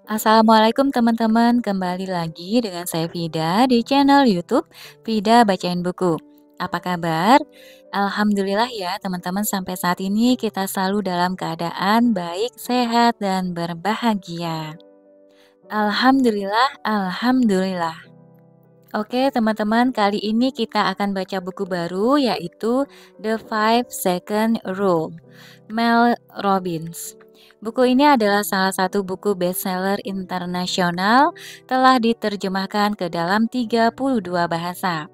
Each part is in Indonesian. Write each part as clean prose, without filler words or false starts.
Assalamualaikum teman-teman, kembali lagi dengan saya Vida di channel YouTube Vida Bacain Buku. Apa kabar? Alhamdulillah ya teman-teman, sampai saat ini kita selalu dalam keadaan baik, sehat, dan berbahagia. Alhamdulillah, alhamdulillah. Oke teman-teman, kali ini kita akan baca buku baru yaitu The Five Second Rule, Mel Robbins. Buku ini adalah salah satu buku bestseller internasional, telah diterjemahkan ke dalam 32 bahasa.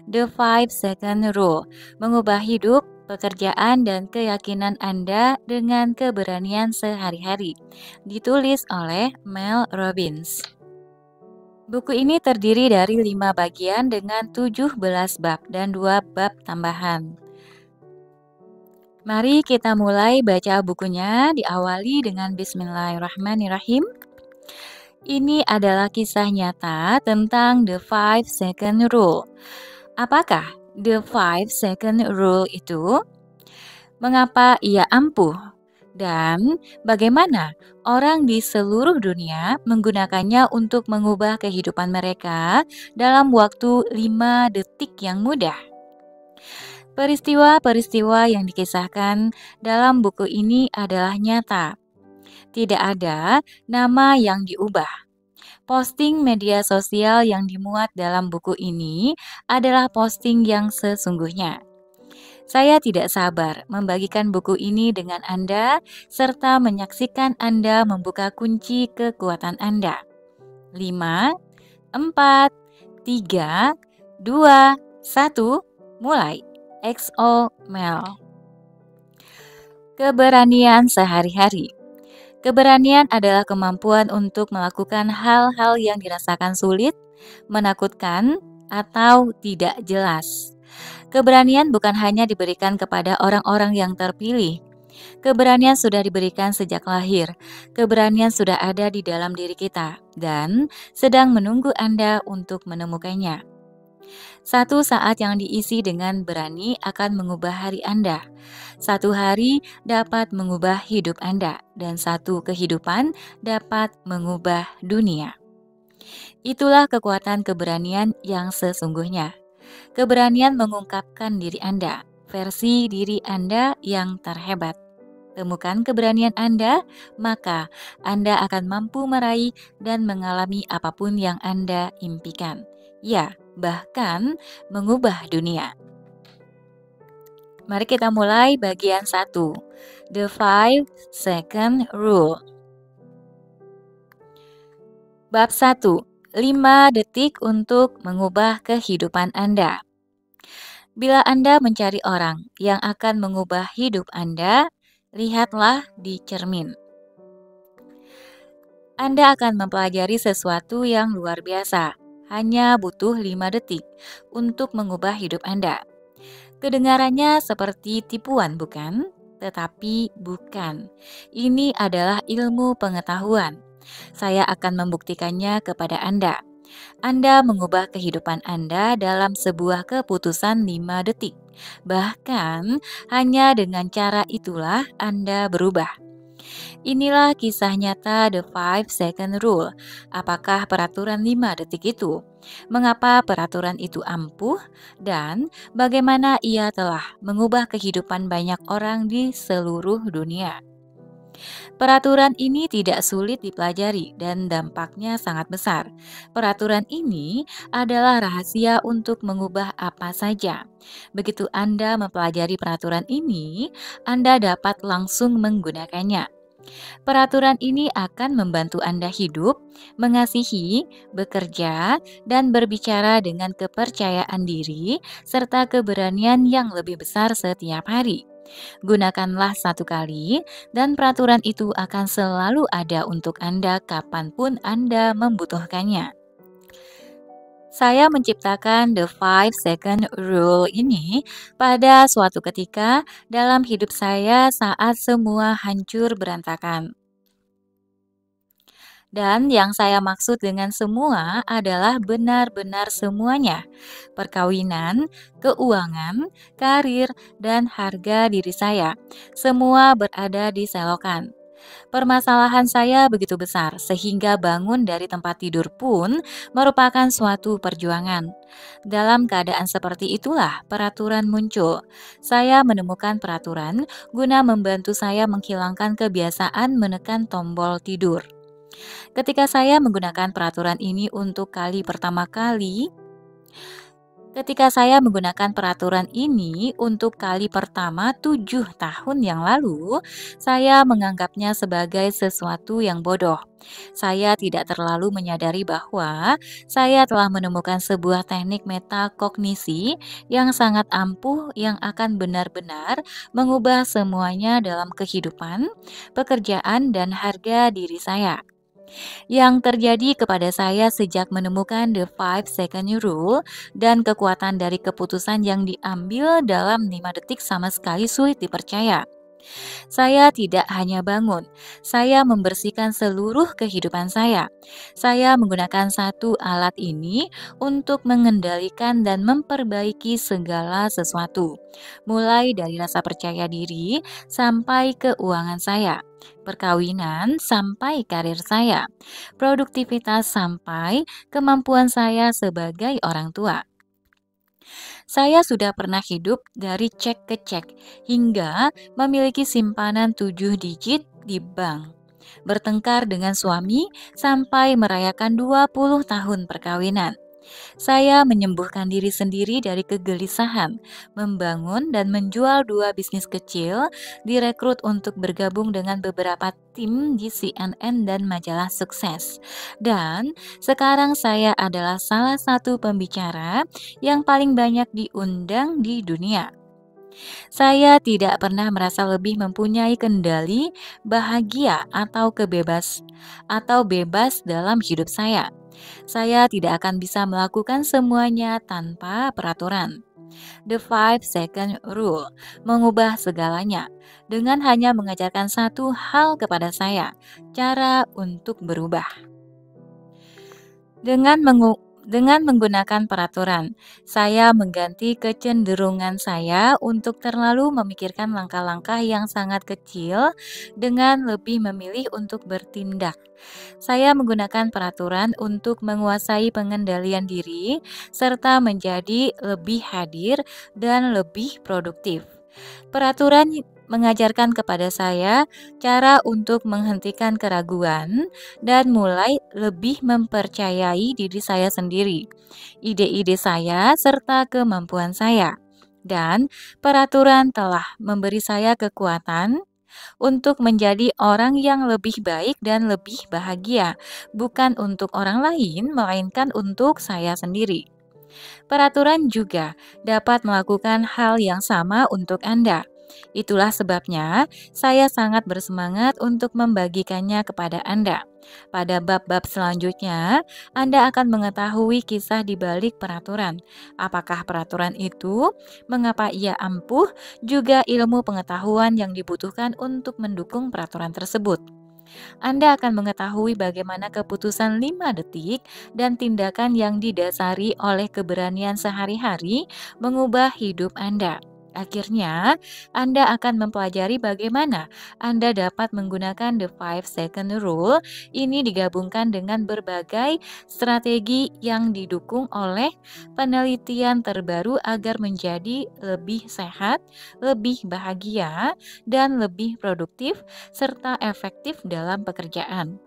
The Five Second Rule, mengubah hidup, pekerjaan, dan keyakinan Anda dengan keberanian sehari-hari. Ditulis oleh Mel Robbins. Buku ini terdiri dari 5 bagian dengan 17 bab dan 2 bab tambahan. Mari kita mulai baca bukunya, diawali dengan Bismillahirrahmanirrahim. Ini adalah kisah nyata tentang The Five Second Rule. Apakah The Five Second Rule itu? Mengapa ia ampuh? Dan bagaimana orang di seluruh dunia menggunakannya untuk mengubah kehidupan mereka dalam waktu 5 detik yang mudah? Peristiwa-peristiwa yang dikisahkan dalam buku ini adalah nyata. Tidak ada nama yang diubah. Posting media sosial yang dimuat dalam buku ini adalah posting yang sesungguhnya. Saya tidak sabar membagikan buku ini dengan Anda, serta menyaksikan Anda membuka kunci kekuatan Anda. 5, 4, 3, 2, 1, mulai. XO Mel. Keberanian sehari-hari. Keberanian adalah kemampuan untuk melakukan hal-hal yang dirasakan sulit, menakutkan, atau tidak jelas. Keberanian bukan hanya diberikan kepada orang-orang yang terpilih. Keberanian sudah diberikan sejak lahir. Keberanian sudah ada di dalam diri kita dan sedang menunggu Anda untuk menemukannya. Satu saat yang diisi dengan berani akan mengubah hari Anda. Satu hari dapat mengubah hidup Anda, dan satu kehidupan dapat mengubah dunia. Itulah kekuatan keberanian yang sesungguhnya. Keberanian mengungkapkan diri Anda, versi diri Anda yang terhebat. Temukan keberanian Anda, maka Anda akan mampu meraih dan mengalami apapun yang Anda impikan. Ya, bahkan mengubah dunia. Mari kita mulai bagian 1. The Five Second Rule. Bab 1. 5 detik untuk mengubah kehidupan Anda. Bila Anda mencari orang yang akan mengubah hidup Anda, lihatlah di cermin. Anda akan mempelajari sesuatu yang luar biasa. Hanya butuh 5 detik untuk mengubah hidup Anda. Kedengarannya seperti tipuan, bukan? Tetapi bukan. Ini adalah ilmu pengetahuan. Saya akan membuktikannya kepada Anda. Anda mengubah kehidupan Anda dalam sebuah keputusan 5 detik. Bahkan hanya dengan cara itulah Anda berubah. Inilah kisah nyata The Five Second Rule. Apakah peraturan 5 detik itu? Mengapa peraturan itu ampuh? Dan bagaimana ia telah mengubah kehidupan banyak orang di seluruh dunia? Peraturan ini tidak sulit dipelajari dan dampaknya sangat besar. Peraturan ini adalah rahasia untuk mengubah apa saja. Begitu Anda mempelajari peraturan ini, Anda dapat langsung menggunakannya. Peraturan ini akan membantu Anda hidup, mengasihi, bekerja, dan berbicara dengan kepercayaan diri serta keberanian yang lebih besar setiap hari. Gunakanlah satu kali, dan peraturan itu akan selalu ada untuk Anda kapanpun Anda membutuhkannya. Saya menciptakan The Five Second Rule ini pada suatu ketika dalam hidup saya saat semua hancur berantakan. Dan yang saya maksud dengan semua adalah benar-benar semuanya. Perkawinan, keuangan, karir, dan harga diri saya. Semua berada di selokan. Permasalahan saya begitu besar, sehingga bangun dari tempat tidur pun merupakan suatu perjuangan. Dalam keadaan seperti itulah peraturan muncul. Saya menemukan peraturan guna membantu saya menghilangkan kebiasaan menekan tombol tidur. Ketika saya menggunakan peraturan ini untuk kali pertama kali, Ketika saya menggunakan peraturan ini untuk kali pertama 7 tahun yang lalu, saya menganggapnya sebagai sesuatu yang bodoh. Saya tidak terlalu menyadari bahwa saya telah menemukan sebuah teknik metakognisi yang sangat ampuh yang akan benar-benar mengubah semuanya dalam kehidupan, pekerjaan, dan harga diri saya. Yang terjadi kepada saya sejak menemukan The 5 Second Rule dan kekuatan dari keputusan yang diambil dalam 5 detik sama sekali sulit dipercaya. Saya tidak hanya bangun, saya membersihkan seluruh kehidupan saya. Saya menggunakan satu alat ini untuk mengendalikan dan memperbaiki segala sesuatu, mulai dari rasa percaya diri sampai keuangan saya, perkawinan sampai karir saya, produktivitas sampai kemampuan saya sebagai orang tua. Saya sudah pernah hidup dari cek ke cek hingga memiliki simpanan 7 digit di bank. Bertengkar dengan suami sampai merayakan 20 tahun perkawinan. Saya menyembuhkan diri sendiri dari kegelisahan, membangun dan menjual 2 bisnis kecil, direkrut untuk bergabung dengan beberapa tim di CNN dan majalah sukses. Dan sekarang saya adalah salah satu pembicara yang paling banyak diundang di dunia. Saya tidak pernah merasa lebih mempunyai kendali, bahagia, atau bebas dalam hidup saya. Saya tidak akan bisa melakukan semuanya tanpa peraturan. The 5 Second Rule mengubah segalanya dengan hanya mengajarkan satu hal kepada saya, cara untuk berubah. Dengan menggunakan peraturan, saya mengganti kecenderungan saya untuk terlalu memikirkan langkah-langkah yang sangat kecil dengan lebih memilih untuk bertindak. Saya menggunakan peraturan untuk menguasai pengendalian diri serta menjadi lebih hadir dan lebih produktif. Peraturan mengajarkan kepada saya cara untuk menghentikan keraguan dan mulai lebih mempercayai diri saya sendiri, ide-ide saya, serta kemampuan saya. Dan peraturan telah memberi saya kekuatan untuk menjadi orang yang lebih baik dan lebih bahagia, bukan untuk orang lain, melainkan untuk saya sendiri. Peraturan juga dapat melakukan hal yang sama untuk Anda. Itulah sebabnya saya sangat bersemangat untuk membagikannya kepada Anda. Pada bab-bab selanjutnya, Anda akan mengetahui kisah di balik peraturan. Apakah peraturan itu, mengapa ia ampuh, juga ilmu pengetahuan yang dibutuhkan untuk mendukung peraturan tersebut. Anda akan mengetahui bagaimana keputusan 5 detik dan tindakan yang didasari oleh keberanian sehari-hari mengubah hidup Anda. Akhirnya, Anda akan mempelajari bagaimana Anda dapat menggunakan The 5 Second Rule ini digabungkan dengan berbagai strategi yang didukung oleh penelitian terbaru agar menjadi lebih sehat, lebih bahagia, dan lebih produktif serta efektif dalam pekerjaan.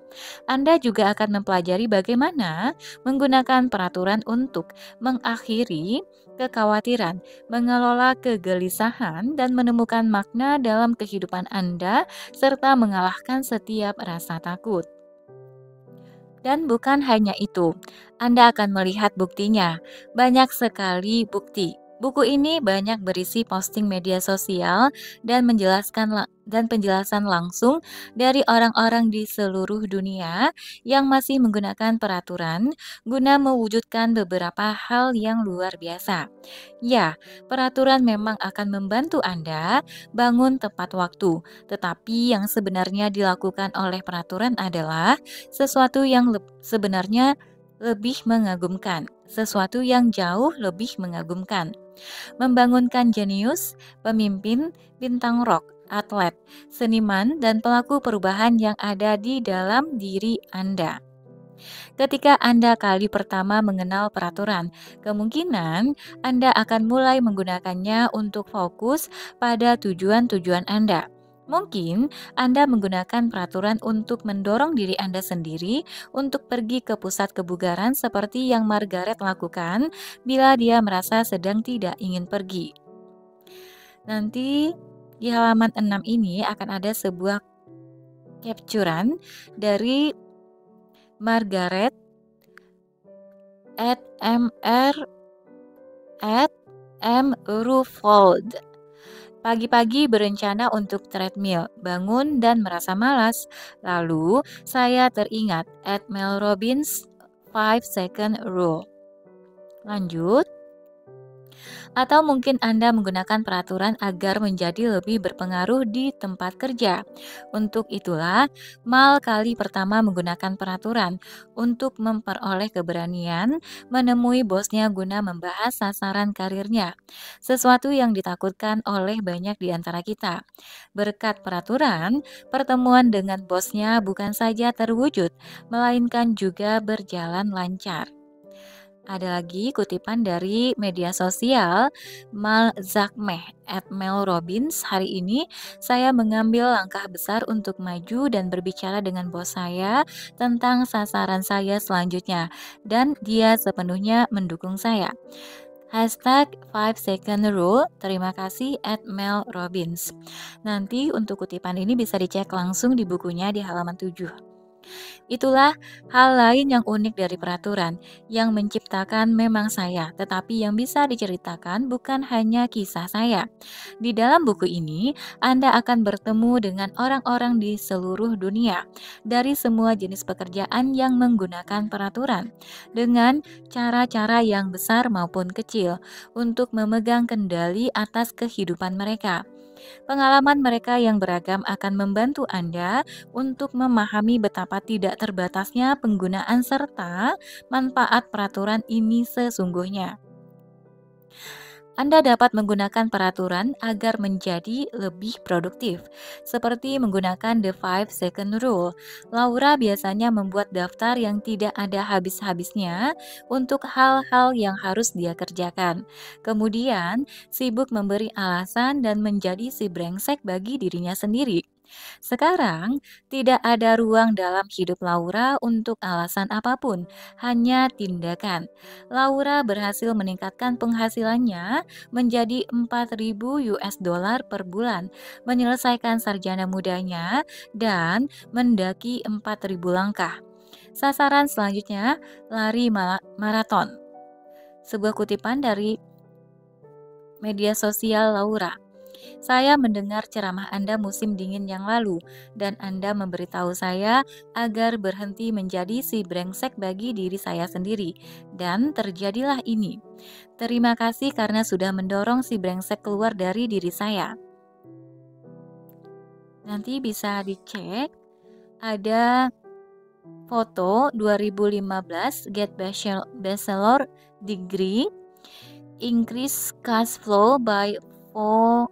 Anda juga akan mempelajari bagaimana menggunakan peraturan untuk mengakhiri kekhawatiran, mengelola kegelisahan, dan menemukan makna dalam kehidupan Anda, serta mengalahkan setiap rasa takut. Dan bukan hanya itu, Anda akan melihat buktinya. Banyak sekali bukti. Buku ini banyak berisi posting media sosial dan penjelasan langsung dari orang-orang di seluruh dunia yang masih menggunakan peraturan guna mewujudkan beberapa hal yang luar biasa. Ya, peraturan memang akan membantu Anda bangun tepat waktu, tetapi yang sebenarnya dilakukan oleh peraturan adalah sesuatu yang sebenarnya lebih mengagumkan, sesuatu yang jauh lebih mengagumkan. Membangunkan jenius, pemimpin, bintang rock, atlet, seniman, dan pelaku perubahan yang ada di dalam diri Anda. Ketika Anda kali pertama mengenal peraturan, kemungkinan Anda akan mulai menggunakannya untuk fokus pada tujuan-tujuan Anda. Mungkin Anda menggunakan peraturan untuk mendorong diri Anda sendiri untuk pergi ke pusat kebugaran seperti yang Margaret lakukan bila dia merasa sedang tidak ingin pergi. Nanti di halaman 6 ini akan ada sebuah capturean dari Margaret at mr at mrufold. Pagi-pagi berencana untuk treadmill, bangun dan merasa malas. Lalu saya teringat at Mel Robbins 5-second rule. Lanjut. Atau mungkin Anda menggunakan peraturan agar menjadi lebih berpengaruh di tempat kerja. Untuk itulah, Mal kali pertama menggunakan peraturan untuk memperoleh keberanian menemui bosnya guna membahas sasaran karirnya. Sesuatu yang ditakutkan oleh banyak di antara kita. Berkat peraturan, pertemuan dengan bosnya bukan saja terwujud, melainkan juga berjalan lancar. Ada lagi kutipan dari media sosial Mal Zakmeh at Mel Robbins. Hari ini saya mengambil langkah besar untuk maju dan berbicara dengan bos saya tentang sasaran saya selanjutnya dan dia sepenuhnya mendukung saya. Hashtag 5-second rule, terima kasih at Mel Robbins. Nanti untuk kutipan ini bisa dicek langsung di bukunya di halaman 7. Itulah hal lain yang unik dari peraturan, yang menciptakan memang saya, tetapi yang bisa diceritakan bukan hanya kisah saya. Di dalam buku ini, Anda akan bertemu dengan orang-orang di seluruh dunia, dari semua jenis pekerjaan yang menggunakan peraturan, dengan cara-cara yang besar maupun kecil, untuk memegang kendali atas kehidupan mereka. Pengalaman mereka yang beragam akan membantu Anda untuk memahami betapa tidak terbatasnya penggunaan serta manfaat peraturan ini sesungguhnya. Anda dapat menggunakan peraturan agar menjadi lebih produktif, seperti menggunakan the 5-second rule. Laura biasanya membuat daftar yang tidak ada habis-habisnya untuk hal-hal yang harus dia kerjakan. Kemudian, sibuk memberi alasan dan menjadi si brengsek bagi dirinya sendiri. Sekarang, tidak ada ruang dalam hidup Laura untuk alasan apapun, hanya tindakan. Laura berhasil meningkatkan penghasilannya menjadi 4.000 US dollar per bulan, menyelesaikan sarjana mudanya, dan mendaki 4.000 langkah. Sasaran selanjutnya, lari maraton. Sebuah kutipan dari media sosial Laura. Saya mendengar ceramah Anda musim dingin yang lalu, dan Anda memberitahu saya agar berhenti menjadi si brengsek bagi diri saya sendiri. Dan terjadilah ini. Terima kasih karena sudah mendorong si brengsek keluar dari diri saya. Nanti bisa dicek, ada foto 2015 Get Bachelor Degree, Increase Cash Flow by 4,000,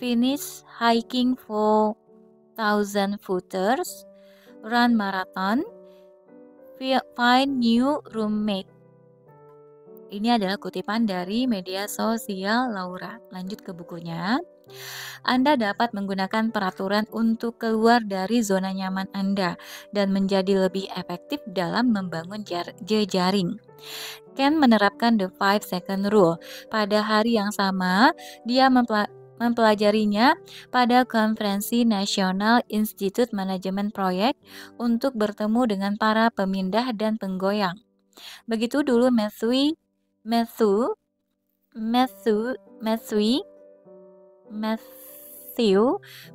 finish hiking 4,000 footers, run marathon, find new roommate. Ini adalah kutipan dari media sosial Laura. Lanjut ke bukunya. Anda dapat menggunakan peraturan untuk keluar dari zona nyaman Anda dan menjadi lebih efektif dalam membangun jejaring. Ken menerapkan the 5-second rule. Pada hari yang sama, dia mempelajarinya pada Konferensi Nasional Institut Manajemen Proyek untuk bertemu dengan para pemindah dan penggoyang. Begitu dulu Matthew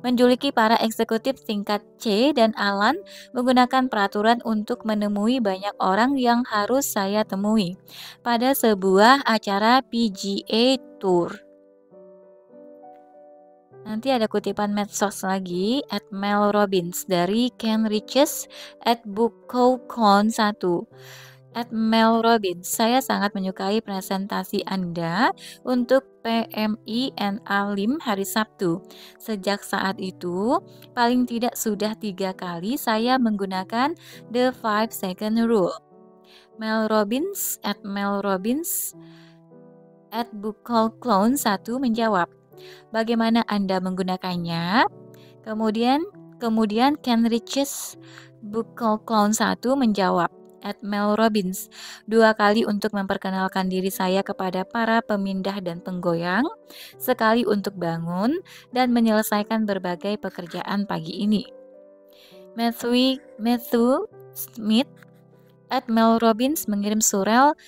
menjuluki para eksekutif tingkat C dan Alan menggunakan peraturan untuk menemui banyak orang yang harus saya temui pada sebuah acara PGA Tour. Nanti ada kutipan medsos lagi at Mel Robbins dari Ken Riches at Bookcon 1. At Mel Robbins, saya sangat menyukai presentasi Anda untuk PMI and Alim hari Sabtu. Sejak saat itu, paling tidak sudah 3 kali saya menggunakan the 5 second rule. Mel Robbins at Mel Robbins at Buckle Clown 1 menjawab, bagaimana Anda menggunakannya? Kemudian Ken Riches Buckle Clown 1 menjawab, at Mel Robbins, 2 kali untuk memperkenalkan diri saya kepada para pemindah dan penggoyang, sekali untuk bangun dan menyelesaikan berbagai pekerjaan pagi ini. Matthew Smith at Mel Robbins mengirim surel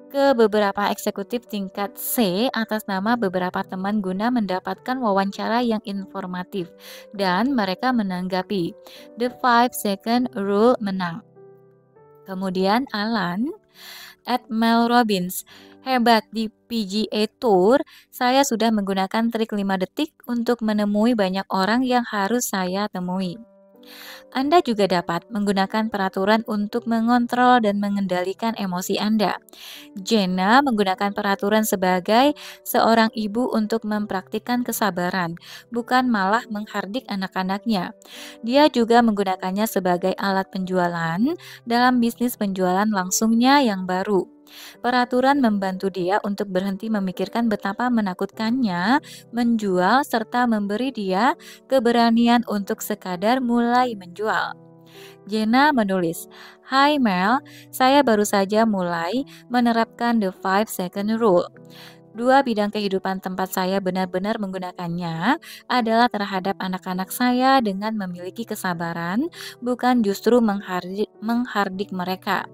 ke beberapa eksekutif tingkat C atas nama beberapa teman guna mendapatkan wawancara yang informatif, dan mereka menanggapi. The 5 second rule menang. Kemudian Alan at Mel Robbins, hebat di PGA Tour, saya sudah menggunakan trik 5 detik untuk menemui banyak orang yang harus saya temui. Anda juga dapat menggunakan peraturan untuk mengontrol dan mengendalikan emosi Anda. Jenna menggunakan peraturan sebagai seorang ibu untuk mempraktikkan kesabaran, bukan malah menghardik anak-anaknya. Dia juga menggunakannya sebagai alat penjualan dalam bisnis penjualan langsungnya yang baru. Peraturan membantu dia untuk berhenti memikirkan betapa menakutkannya menjual serta memberi dia keberanian untuk sekadar mulai menjual. Jenna menulis, "Hai Mel, saya baru saja mulai menerapkan the 5 second rule. 2 bidang kehidupan tempat saya benar-benar menggunakannya adalah terhadap anak-anak saya dengan memiliki kesabaran, bukan justru menghardik mereka.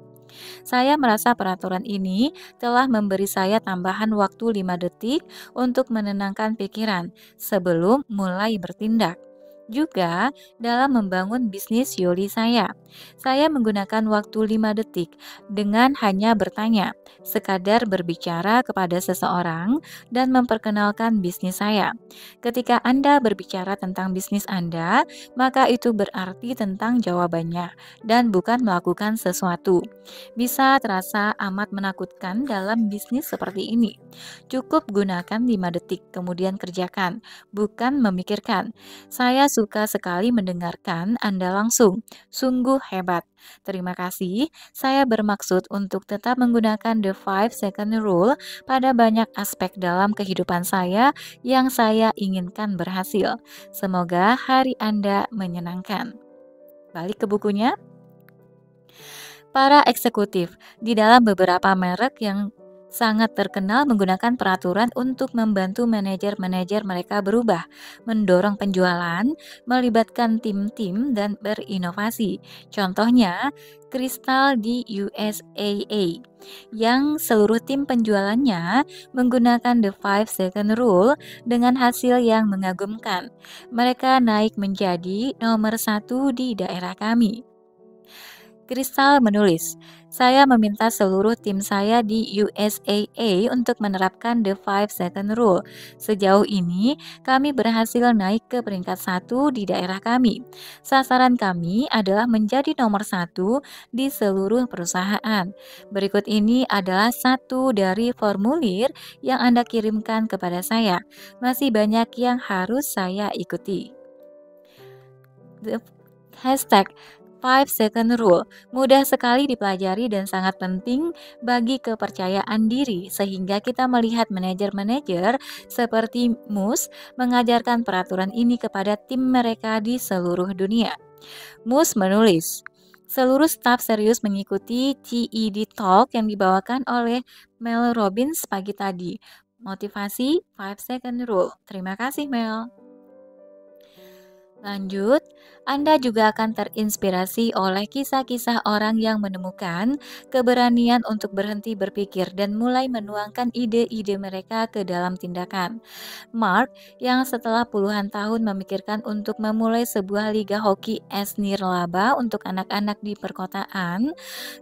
Saya merasa peraturan ini telah memberi saya tambahan waktu 5 detik untuk menenangkan pikiran sebelum mulai bertindak. Juga dalam membangun bisnis Yoli saya menggunakan waktu 5 detik dengan hanya bertanya, sekadar berbicara kepada seseorang dan memperkenalkan bisnis saya. Ketika Anda berbicara tentang bisnis Anda, maka itu berarti tentang jawabannya dan bukan melakukan sesuatu. Bisa terasa amat menakutkan dalam bisnis seperti ini. Cukup gunakan 5 detik, kemudian kerjakan, bukan memikirkan. Saya suka sekali mendengarkan Anda langsung. Sungguh hebat. Terima kasih. Saya bermaksud untuk tetap menggunakan the 5 second rule pada banyak aspek dalam kehidupan saya yang saya inginkan berhasil. Semoga hari Anda menyenangkan." Balik ke bukunya. Para eksekutif di dalam beberapa merek yang sangat terkenal menggunakan peraturan untuk membantu manajer-manajer mereka berubah, mendorong penjualan, melibatkan tim-tim, dan berinovasi. Contohnya, Crystal di USAA, yang seluruh tim penjualannya menggunakan the 5 second rule dengan hasil yang mengagumkan. Mereka naik menjadi nomor 1 di daerah kami. Kristal menulis, saya meminta seluruh tim saya di USAA untuk menerapkan the 5 second rule. Sejauh ini, kami berhasil naik ke peringkat 1 di daerah kami. Sasaran kami adalah menjadi nomor 1 di seluruh perusahaan. Berikut ini adalah satu dari formulir yang Anda kirimkan kepada saya. Masih banyak yang harus saya ikuti. The hashtag 5 second rule mudah sekali dipelajari dan sangat penting bagi kepercayaan diri, sehingga kita melihat manajer-manajer seperti Moose mengajarkan peraturan ini kepada tim mereka di seluruh dunia. Moose menulis, seluruh staf serius mengikuti TED Talk yang dibawakan oleh Mel Robbins pagi tadi. Motivasi 5 second rule. Terima kasih Mel. Lanjut, Anda juga akan terinspirasi oleh kisah-kisah orang yang menemukan keberanian untuk berhenti berpikir dan mulai menuangkan ide-ide mereka ke dalam tindakan. Mark, yang setelah puluhan tahun memikirkan untuk memulai sebuah liga hoki es nirlaba untuk anak-anak di perkotaan,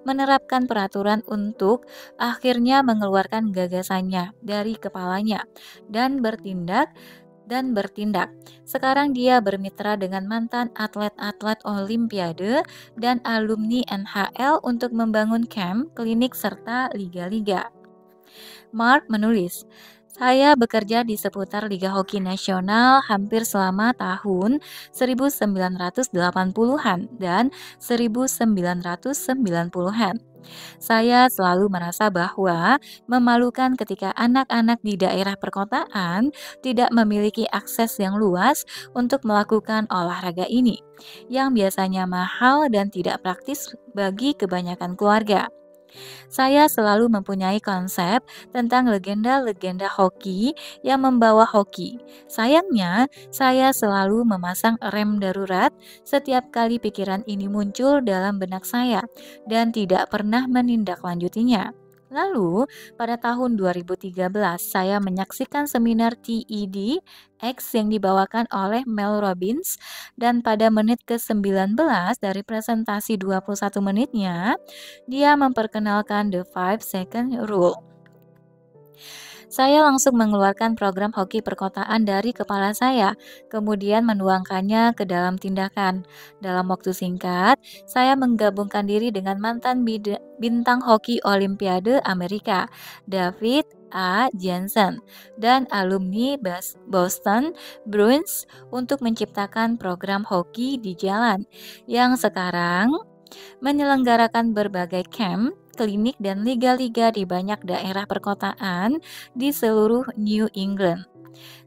menerapkan peraturan untuk akhirnya mengeluarkan gagasannya dari kepalanya dan bertindak dan bertindak. Sekarang dia bermitra dengan mantan atlet-atlet Olimpiade dan alumni NHL untuk membangun camp, klinik, serta liga-liga. Mark menulis, saya bekerja di seputar Liga Hoki Nasional hampir selama tahun 1980-an dan 1990-an. Saya selalu merasa bahwa memalukan ketika anak-anak di daerah perkotaan tidak memiliki akses yang luas untuk melakukan olahraga ini, yang biasanya mahal dan tidak praktis bagi kebanyakan keluarga. Saya selalu mempunyai konsep tentang legenda-legenda hoki yang membawa hoki. Sayangnya, saya selalu memasang rem darurat setiap kali pikiran ini muncul dalam benak saya dan tidak pernah menindaklanjutinya. Lalu, pada tahun 2013, saya menyaksikan seminar TED X yang dibawakan oleh Mel Robbins dan pada menit ke-19 dari presentasi 21 menitnya, dia memperkenalkan The 5 Second Rule. Saya langsung mengeluarkan program hoki perkotaan dari kepala saya, kemudian menuangkannya ke dalam tindakan. Dalam waktu singkat, saya menggabungkan diri dengan mantan bintang hoki Olimpiade Amerika, David A. Jensen, dan alumni Boston Bruins untuk menciptakan program hoki di jalan yang sekarang menyelenggarakan berbagai camp, klinik, dan liga-liga di banyak daerah perkotaan di seluruh New England.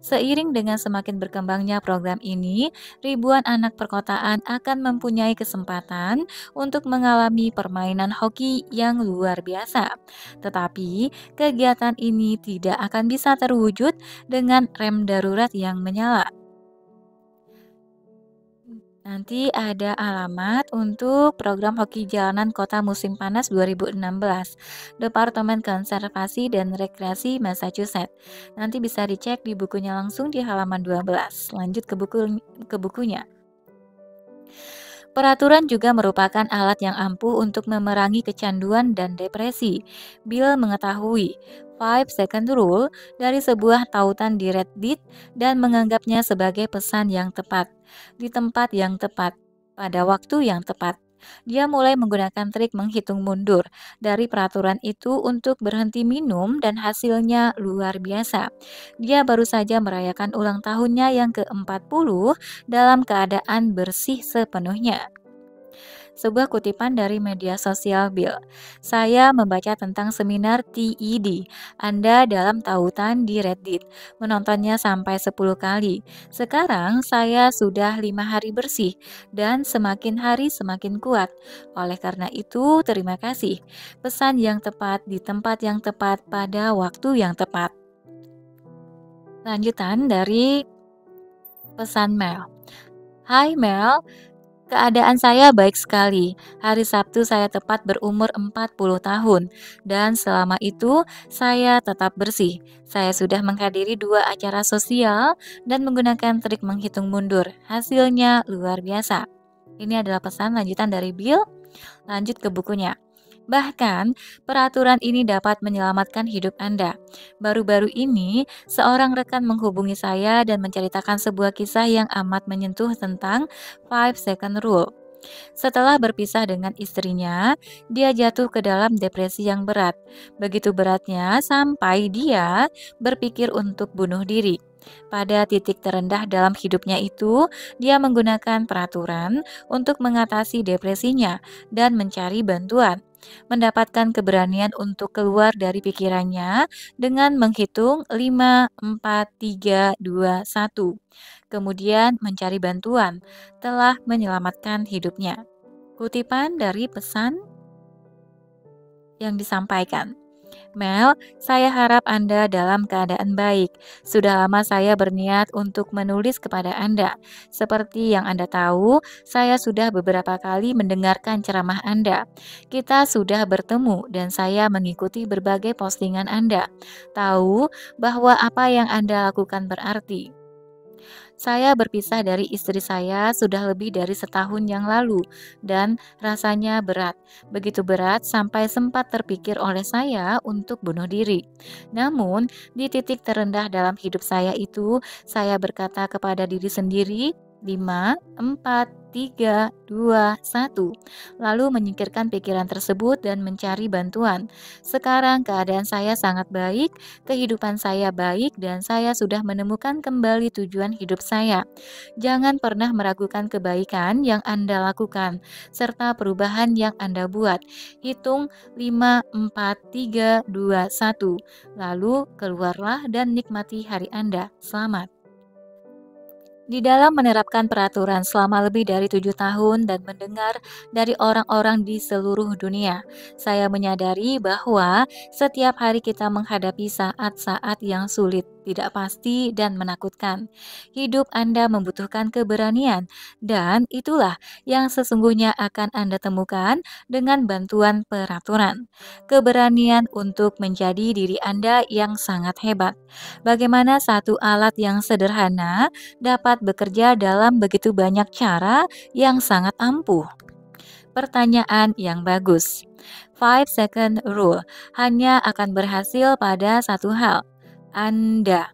Seiring dengan semakin berkembangnya program ini, ribuan anak perkotaan akan mempunyai kesempatan untuk mengalami permainan hoki yang luar biasa. Tetapi, kegiatan ini tidak akan bisa terwujud dengan rem darurat yang menyala. Nanti ada alamat untuk program hoki jalanan kota musim panas 2016, Departemen Konservasi dan Rekreasi Massachusetts. Nanti bisa dicek di bukunya langsung di halaman 12. Lanjut ke bukunya. Peraturan juga merupakan alat yang ampuh untuk memerangi kecanduan dan depresi. Bill mengetahui 5 Second Rule dari sebuah tautan di Reddit dan menganggapnya sebagai pesan yang tepat, di tempat yang tepat, pada waktu yang tepat. Dia mulai menggunakan trik menghitung mundur dari peraturan itu untuk berhenti minum dan hasilnya luar biasa. Dia baru saja merayakan ulang tahunnya yang ke-40 dalam keadaan bersih sepenuhnya. Sebuah kutipan dari media sosial Bill. Saya membaca tentang seminar TED Anda dalam tautan di Reddit, menontonnya sampai 10 kali. Sekarang saya sudah 5 hari bersih dan semakin hari semakin kuat. Oleh karena itu, terima kasih. Pesan yang tepat di tempat yang tepat pada waktu yang tepat. Lanjutan dari pesan Mel. Hai Mel, keadaan saya baik sekali. Hari Sabtu saya tepat berumur 40 tahun dan selama itu saya tetap bersih. Saya sudah menghadiri 2 acara sosial dan menggunakan trik menghitung mundur. Hasilnya luar biasa. Ini adalah pesan lanjutan dari Bill. Lanjut ke bukunya. Bahkan, peraturan ini dapat menyelamatkan hidup Anda. Baru-baru ini, seorang rekan menghubungi saya dan menceritakan sebuah kisah yang amat menyentuh tentang 5 Second Rule. Setelah berpisah dengan istrinya, dia jatuh ke dalam depresi yang berat. Begitu beratnya sampai dia berpikir untuk bunuh diri. Pada titik terendah dalam hidupnya itu, dia menggunakan peraturan untuk mengatasi depresinya dan mencari bantuan. Mendapatkan keberanian untuk keluar dari pikirannya dengan menghitung 5, 4, 3, 2, 1. Kemudian mencari bantuan telah menyelamatkan hidupnya. Kutipan dari pesan yang disampaikan. Mel, saya harap Anda dalam keadaan baik. Sudah lama saya berniat untuk menulis kepada Anda. Seperti yang Anda tahu, saya sudah beberapa kali mendengarkan ceramah Anda. Kita sudah bertemu dan saya mengikuti berbagai postingan Anda. Tahu bahwa apa yang Anda lakukan berarti. Saya berpisah dari istri saya sudah lebih dari setahun yang lalu dan rasanya berat. Begitu berat sampai sempat terpikir oleh saya untuk bunuh diri. Namun, di titik terendah dalam hidup saya itu, saya berkata kepada diri sendiri, 5, 4, 3, 2, 1. Lalu menyingkirkan pikiran tersebut dan mencari bantuan. Sekarang keadaan saya sangat baik, kehidupan saya baik, dan saya sudah menemukan kembali tujuan hidup saya. Jangan pernah meragukan kebaikan yang Anda lakukan, serta perubahan yang Anda buat. Hitung 5, 4, 3, 2, 1. Lalu keluarlah dan nikmati hari Anda. Selamat. Di dalam menerapkan peraturan selama lebih dari 7 tahun dan mendengar dari orang-orang di seluruh dunia, saya menyadari bahwa setiap hari kita menghadapi saat-saat yang sulit, tidak pasti, dan menakutkan. Hidup Anda membutuhkan keberanian, dan itulah yang sesungguhnya akan Anda temukan dengan bantuan peraturan. Keberanian untuk menjadi diri Anda yang sangat hebat. Bagaimana satu alat yang sederhana dapat bekerja dalam begitu banyak cara yang sangat ampuh? Pertanyaan yang bagus. 5 second rule hanya akan berhasil pada satu hal. Anda.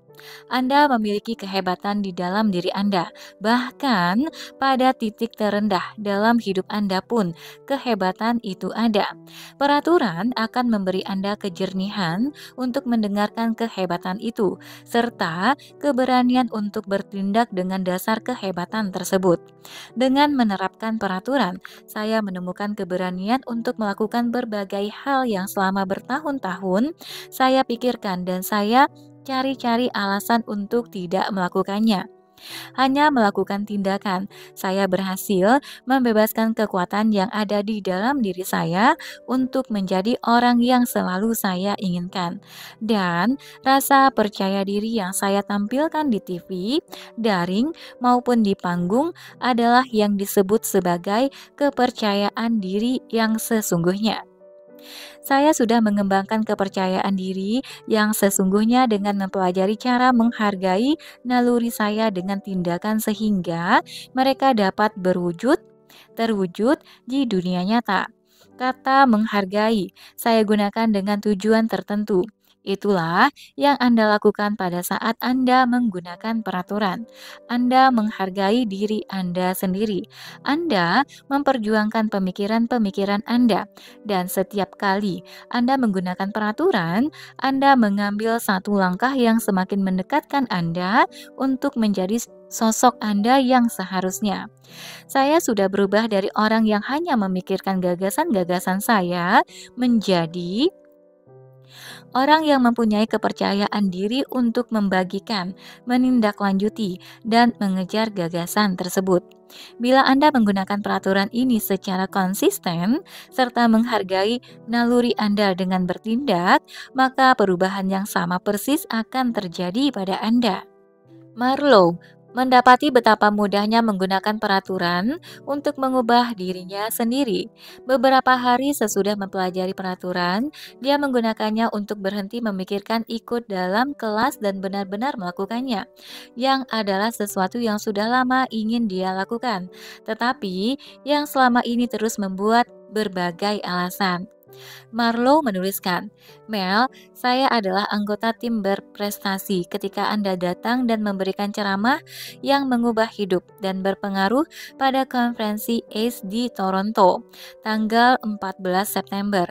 Anda memiliki kehebatan di dalam diri Anda. Bahkan pada titik terendah dalam hidup Anda pun, kehebatan itu ada. Peraturan akan memberi Anda kejernihan untuk mendengarkan kehebatan itu, serta keberanian untuk bertindak dengan dasar kehebatan tersebut. Dengan menerapkan peraturan, saya menemukan keberanian untuk melakukan berbagai hal yang selama bertahun-tahun saya pikirkan dan saya cari-cari alasan untuk tidak melakukannya. Hanya melakukan tindakan, saya berhasil membebaskan kekuatan yang ada di dalam diri saya untuk menjadi orang yang selalu saya inginkan. Dan rasa percaya diri yang saya tampilkan di TV, daring, maupun di panggung adalah yang disebut sebagai kepercayaan diri yang sesungguhnya. Saya sudah mengembangkan kepercayaan diri yang sesungguhnya dengan mempelajari cara menghargai naluri saya dengan tindakan sehingga mereka dapat terwujud di dunia nyata. Kata menghargai saya gunakan dengan tujuan tertentu. Itulah yang Anda lakukan pada saat Anda menggunakan peraturan. Anda menghargai diri Anda sendiri. Anda memperjuangkan pemikiran-pemikiran Anda. Dan setiap kali Anda menggunakan peraturan, Anda mengambil satu langkah yang semakin mendekatkan Anda untuk menjadi sosok Anda yang seharusnya. Saya sudah berubah dari orang yang hanya memikirkan gagasan-gagasan saya menjadi orang yang mempunyai kepercayaan diri untuk membagikan, menindaklanjuti, dan mengejar gagasan tersebut. Bila Anda menggunakan peraturan ini secara konsisten, serta menghargai naluri Anda dengan bertindak, maka perubahan yang sama persis akan terjadi pada Anda. Marlowe mendapati betapa mudahnya menggunakan peraturan untuk mengubah dirinya sendiri. Beberapa hari sesudah mempelajari peraturan, dia menggunakannya untuk berhenti memikirkan ikut dalam kelas dan benar-benar melakukannya, yang adalah sesuatu yang sudah lama ingin dia lakukan, tetapi yang selama ini terus membuat berbagai alasan. Marlowe menuliskan, Mel, saya adalah anggota tim berprestasi ketika Anda datang dan memberikan ceramah yang mengubah hidup dan berpengaruh pada konferensi ACE di Toronto, tanggal 14 September.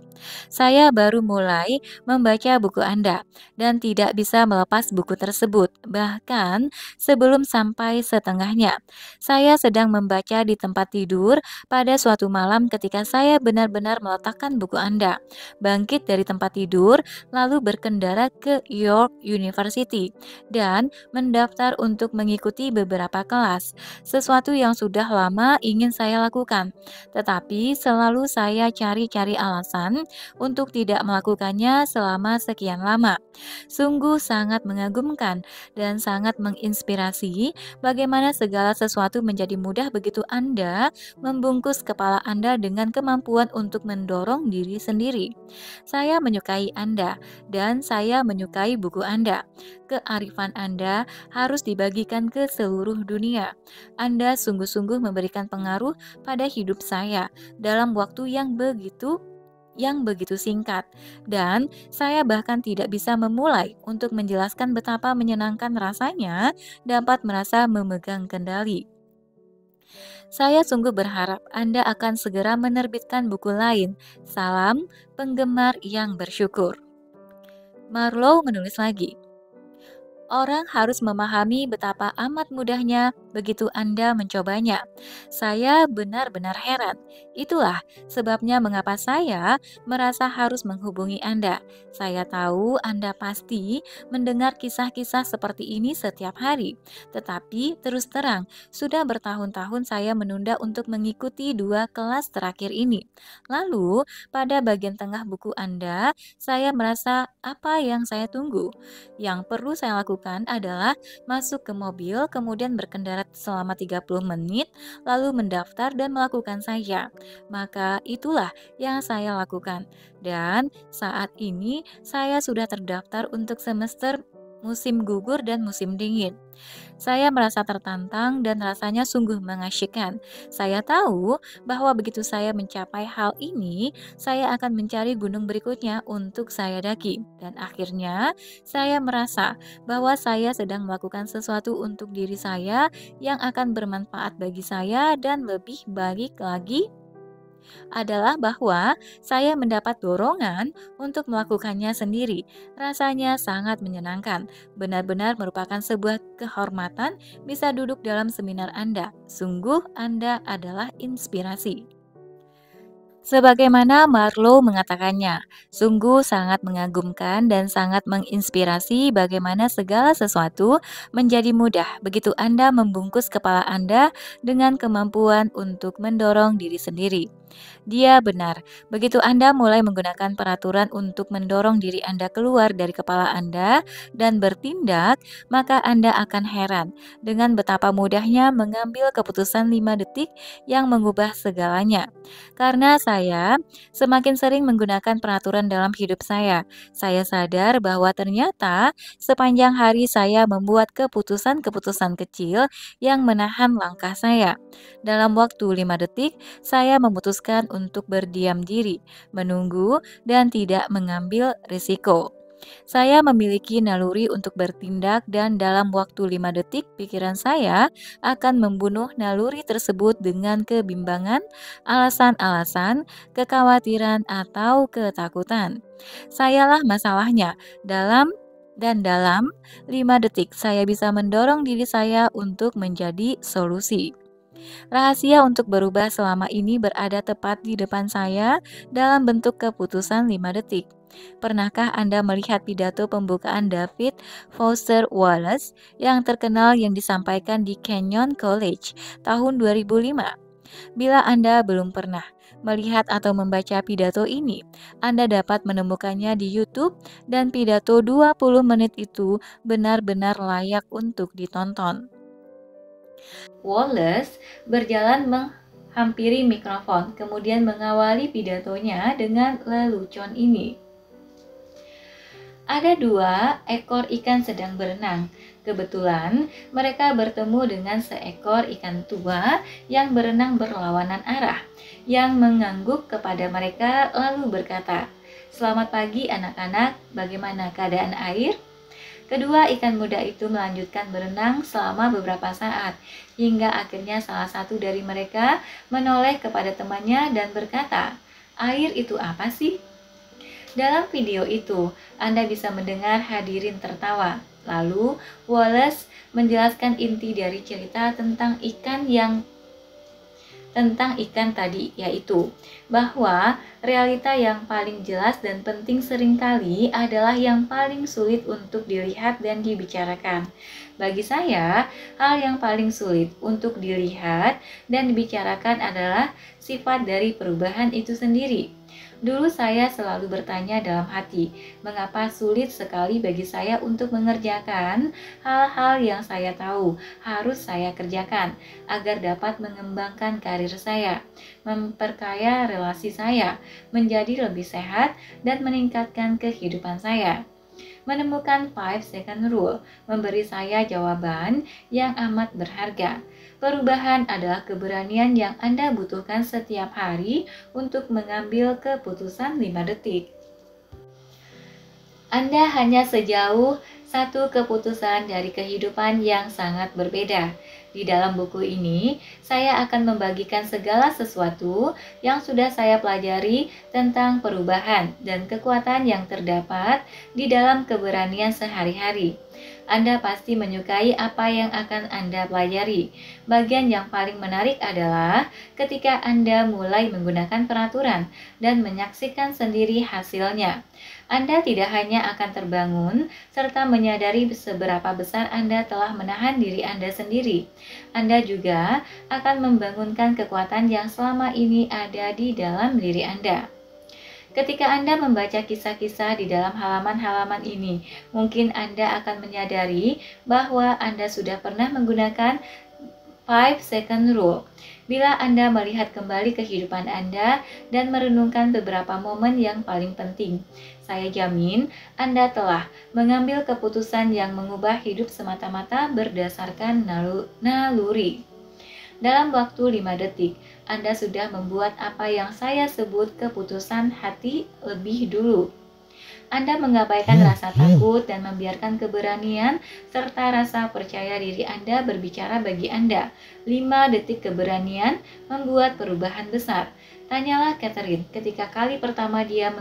Saya baru mulai membaca buku Anda dan tidak bisa melepas buku tersebut, bahkan sebelum sampai setengahnya. Saya sedang membaca di tempat tidur pada suatu malam ketika saya benar-benar meletakkan buku Anda, bangkit dari tempat tidur, lalu berkendara ke York University, dan mendaftar untuk mengikuti beberapa kelas, sesuatu yang sudah lama ingin saya lakukan. Tetapi selalu saya cari-cari alasan untuk tidak melakukannya selama sekian lama. Sungguh sangat mengagumkan dan sangat menginspirasi bagaimana segala sesuatu menjadi mudah begitu Anda membungkus kepala Anda dengan kemampuan untuk mendorong diri diri sendiri. Saya menyukai Anda, dan saya menyukai buku Anda. Kearifan Anda harus dibagikan ke seluruh dunia. Anda sungguh-sungguh memberikan pengaruh pada hidup saya dalam waktu yang begitu singkat, dan saya bahkan tidak bisa memulai untuk menjelaskan betapa menyenangkan rasanya dapat merasa memegang kendali. Saya sungguh berharap Anda akan segera menerbitkan buku lain. Salam, penggemar yang bersyukur. Marlowe menulis lagi. Orang harus memahami betapa amat mudahnya begitu Anda mencobanya. Saya benar-benar heran. Itulah sebabnya mengapa saya merasa harus menghubungi Anda. Saya tahu Anda pasti mendengar kisah-kisah seperti ini setiap hari. Tetapi terus terang, sudah bertahun-tahun saya menunda untuk mengikuti 2 kelas terakhir ini. Lalu, pada bagian tengah buku Anda, saya merasa apa yang saya tunggu. Yang perlu saya lakukan adalah masuk ke mobil, kemudian berkendara selama 30 menit, lalu mendaftar dan melakukan saja. Maka itulah yang saya lakukan. Dan saat ini saya sudah terdaftar untuk semester musim gugur dan musim dingin. Saya merasa tertantang dan rasanya sungguh mengasyikkan. Saya tahu bahwa begitu saya mencapai hal ini, saya akan mencari gunung berikutnya untuk saya daki. Dan akhirnya, saya merasa bahwa saya sedang melakukan sesuatu untuk diri saya yang akan bermanfaat bagi saya, dan lebih baik lagi adalah bahwa saya mendapat dorongan untuk melakukannya sendiri. Rasanya sangat menyenangkan. Benar-benar merupakan sebuah kehormatan bisa duduk dalam seminar Anda. Sungguh Anda adalah inspirasi. Sebagaimana Marlowe mengatakannya, sungguh sangat mengagumkan dan sangat menginspirasi bagaimana segala sesuatu menjadi mudah begitu Anda membungkus kepala Anda dengan kemampuan untuk mendorong diri sendiri. Dia benar, begitu Anda mulai menggunakan peraturan untuk mendorong diri Anda keluar dari kepala Anda dan bertindak, maka Anda akan heran dengan betapa mudahnya mengambil keputusan 5 detik yang mengubah segalanya. Karena saya semakin sering menggunakan peraturan dalam hidup saya sadar bahwa ternyata sepanjang hari saya membuat keputusan-keputusan kecil yang menahan langkah saya. Dalam waktu 5 detik, saya memutuskan untuk berdiam diri, menunggu, dan tidak mengambil risiko. Saya memiliki naluri untuk bertindak, dan dalam waktu 5 detik pikiran saya akan membunuh naluri tersebut dengan kebimbangan, alasan-alasan, kekhawatiran, atau ketakutan. Sayalah masalahnya. Dalam 5 detik saya bisa mendorong diri saya untuk menjadi solusi. Rahasia untuk berubah selama ini berada tepat di depan saya dalam bentuk keputusan 5 detik. Pernahkah Anda melihat pidato pembukaan David Foster Wallace yang terkenal yang disampaikan di Kenyon College tahun 2005? Bila Anda belum pernah melihat atau membaca pidato ini, Anda dapat menemukannya di YouTube, dan pidato 20 menit itu benar-benar layak untuk ditonton. Wallace berjalan menghampiri mikrofon, kemudian mengawali pidatonya dengan lelucon ini. Ada 2 ekor ikan sedang berenang. Kebetulan mereka bertemu dengan seekor ikan tua yang berenang berlawanan arah, yang mengangguk kepada mereka lalu berkata, "Selamat pagi anak-anak, bagaimana keadaan air?" Kedua ikan muda itu melanjutkan berenang selama beberapa saat, hingga akhirnya salah satu dari mereka menoleh kepada temannya dan berkata, "Air itu apa sih?" Dalam video itu, Anda bisa mendengar hadirin tertawa. Lalu, Wallace menjelaskan inti dari cerita tentang ikan tadi, yaitu bahwa realita yang paling jelas dan penting seringkali adalah yang paling sulit untuk dilihat dan dibicarakan. Bagi saya, hal yang paling sulit untuk dilihat dan dibicarakan adalah sifat dari perubahan itu sendiri. Dulu saya selalu bertanya dalam hati, mengapa sulit sekali bagi saya untuk mengerjakan hal-hal yang saya tahu harus saya kerjakan agar dapat mengembangkan karir saya, memperkaya relasi saya, menjadi lebih sehat, dan meningkatkan kehidupan saya. Menemukan 5 second rule memberi saya jawaban yang amat berharga. Perubahan adalah keberanian yang Anda butuhkan setiap hari untuk mengambil keputusan 5 detik. Anda hanya sejauh satu keputusan dari kehidupan yang sangat berbeda. Di dalam buku ini, saya akan membagikan segala sesuatu yang sudah saya pelajari tentang perubahan dan kekuatan yang terdapat di dalam keberanian sehari-hari. Anda pasti menyukai apa yang akan Anda pelajari. Bagian yang paling menarik adalah ketika Anda mulai menggunakan peraturan dan menyaksikan sendiri hasilnya. Anda tidak hanya akan terbangun, serta menyadari seberapa besar Anda telah menahan diri Anda sendiri. Anda juga akan membangunkan kekuatan yang selama ini ada di dalam diri Anda. Ketika Anda membaca kisah-kisah di dalam halaman-halaman ini, mungkin Anda akan menyadari bahwa Anda sudah pernah menggunakan 5 second rule. Bila Anda melihat kembali kehidupan Anda dan merenungkan beberapa momen yang paling penting, saya jamin Anda telah mengambil keputusan yang mengubah hidup semata-mata berdasarkan naluri. Dalam waktu 5 detik, Anda sudah membuat apa yang saya sebut keputusan hati lebih dulu. Anda mengabaikan rasa takut dan membiarkan keberanian serta rasa percaya diri Anda berbicara bagi Anda. 5 detik keberanian membuat perubahan besar. Tanyalah Catherine ketika kali pertama dia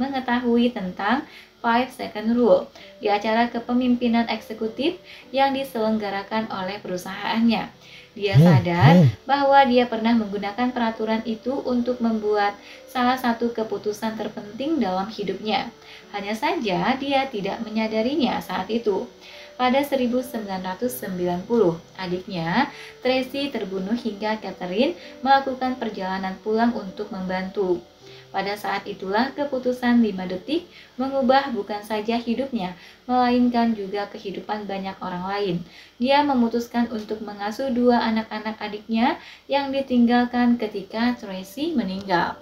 mengetahui tentang 5 second rule di acara kepemimpinan eksekutif yang diselenggarakan oleh perusahaannya. Dia sadar bahwa dia pernah menggunakan peraturan itu untuk membuat salah satu keputusan terpenting dalam hidupnya. Hanya saja dia tidak menyadarinya saat itu. Pada 1990, adiknya Tracy terbunuh hingga Catherine melakukan perjalanan pulang untuk membantu. Pada saat itulah keputusan 5 detik mengubah bukan saja hidupnya, melainkan juga kehidupan banyak orang lain. Dia memutuskan untuk mengasuh 2 anak-anak adiknya yang ditinggalkan ketika Tracy meninggal.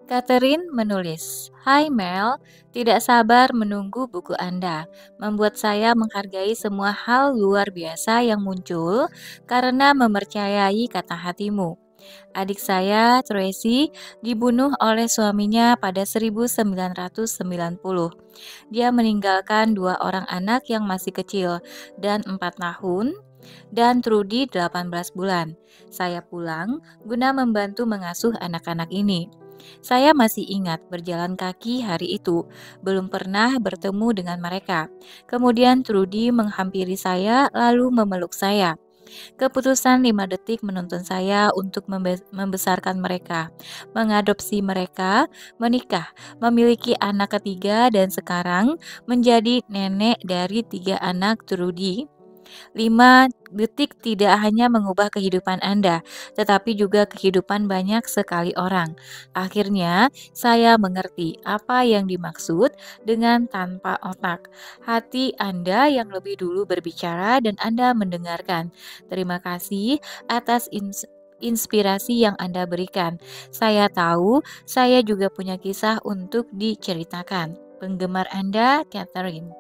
Catherine menulis, "Hai Mel, tidak sabar menunggu buku Anda. Membuat saya menghargai semua hal luar biasa yang muncul karena mempercayai kata hatimu. Adik saya, Tracy, dibunuh oleh suaminya pada 1990. Dia meninggalkan 2 orang anak yang masih kecil dan 4 tahun, dan Trudy 18 bulan. Saya pulang guna membantu mengasuh anak-anak ini. Saya masih ingat berjalan kaki hari itu, belum pernah bertemu dengan mereka. Kemudian Trudy menghampiri saya lalu memeluk saya. Keputusan 5 detik menuntun saya untuk membesarkan mereka, mengadopsi mereka, menikah, memiliki anak ketiga, dan sekarang menjadi nenek dari 3 anak Trudy. 5 detik tidak hanya mengubah kehidupan Anda, tetapi juga kehidupan banyak sekali orang. Akhirnya, saya mengerti apa yang dimaksud dengan tanpa otak. Hati Anda yang lebih dulu berbicara dan Anda mendengarkan. Terima kasih atas inspirasi yang Anda berikan. Saya tahu saya juga punya kisah untuk diceritakan. Penggemar Anda, Catherine."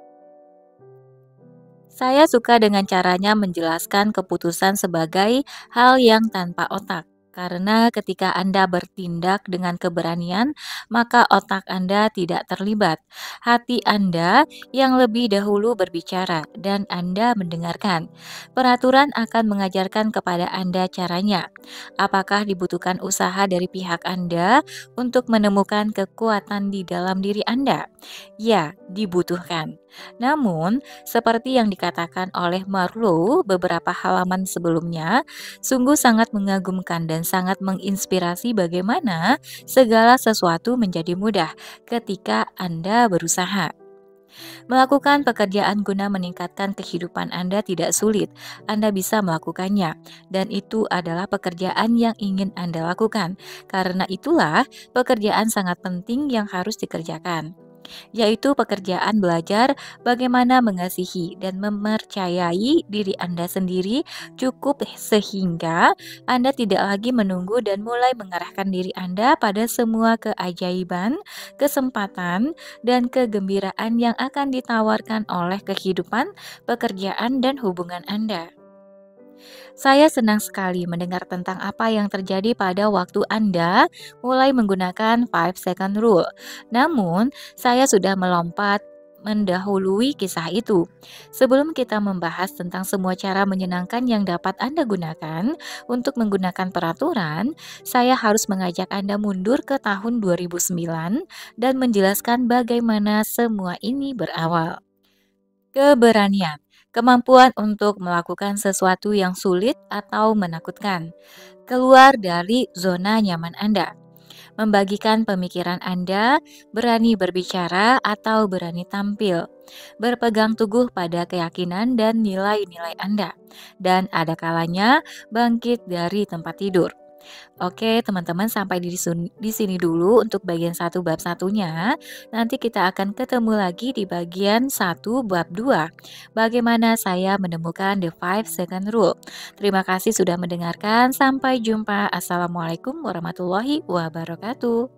Saya suka dengan caranya menjelaskan keputusan sebagai hal yang tanpa otak. Karena ketika Anda bertindak dengan keberanian, maka otak Anda tidak terlibat. Hati Anda yang lebih dahulu berbicara dan Anda mendengarkan. Peraturan akan mengajarkan kepada Anda caranya. Apakah dibutuhkan usaha dari pihak Anda untuk menemukan kekuatan di dalam diri Anda? Ya, dibutuhkan. Namun, seperti yang dikatakan oleh Marlowe beberapa halaman sebelumnya, sungguh sangat mengagumkan dan sangat menginspirasi bagaimana segala sesuatu menjadi mudah ketika Anda berusaha. Melakukan pekerjaan guna meningkatkan kehidupan Anda tidak sulit. Anda bisa melakukannya, dan itu adalah pekerjaan yang ingin Anda lakukan. Karena itulah, pekerjaan sangat penting yang harus dikerjakan, yaitu pekerjaan belajar bagaimana mengasihi dan mempercayai diri Anda sendiri cukup sehingga Anda tidak lagi menunggu dan mulai mengarahkan diri Anda pada semua keajaiban, kesempatan, dan kegembiraan yang akan ditawarkan oleh kehidupan, pekerjaan, dan hubungan Anda. Saya senang sekali mendengar tentang apa yang terjadi pada waktu Anda mulai menggunakan 5 second rule. Namun, saya sudah melompat mendahului kisah itu. Sebelum kita membahas tentang semua cara menyenangkan yang dapat Anda gunakan untuk menggunakan peraturan, saya harus mengajak Anda mundur ke tahun 2009 dan menjelaskan bagaimana semua ini berawal. Keberanian, kemampuan untuk melakukan sesuatu yang sulit atau menakutkan, keluar dari zona nyaman Anda, membagikan pemikiran Anda, berani berbicara atau berani tampil, berpegang teguh pada keyakinan dan nilai-nilai Anda, dan ada kalanya bangkit dari tempat tidur. Oke, teman-teman, sampai di sini dulu untuk bagian satu bab satunya. Nanti kita akan ketemu lagi di bagian satu bab 2. Bagaimana saya menemukan the 5 second rule. Terima kasih sudah mendengarkan. Sampai jumpa. Assalamualaikum warahmatullahi wabarakatuh.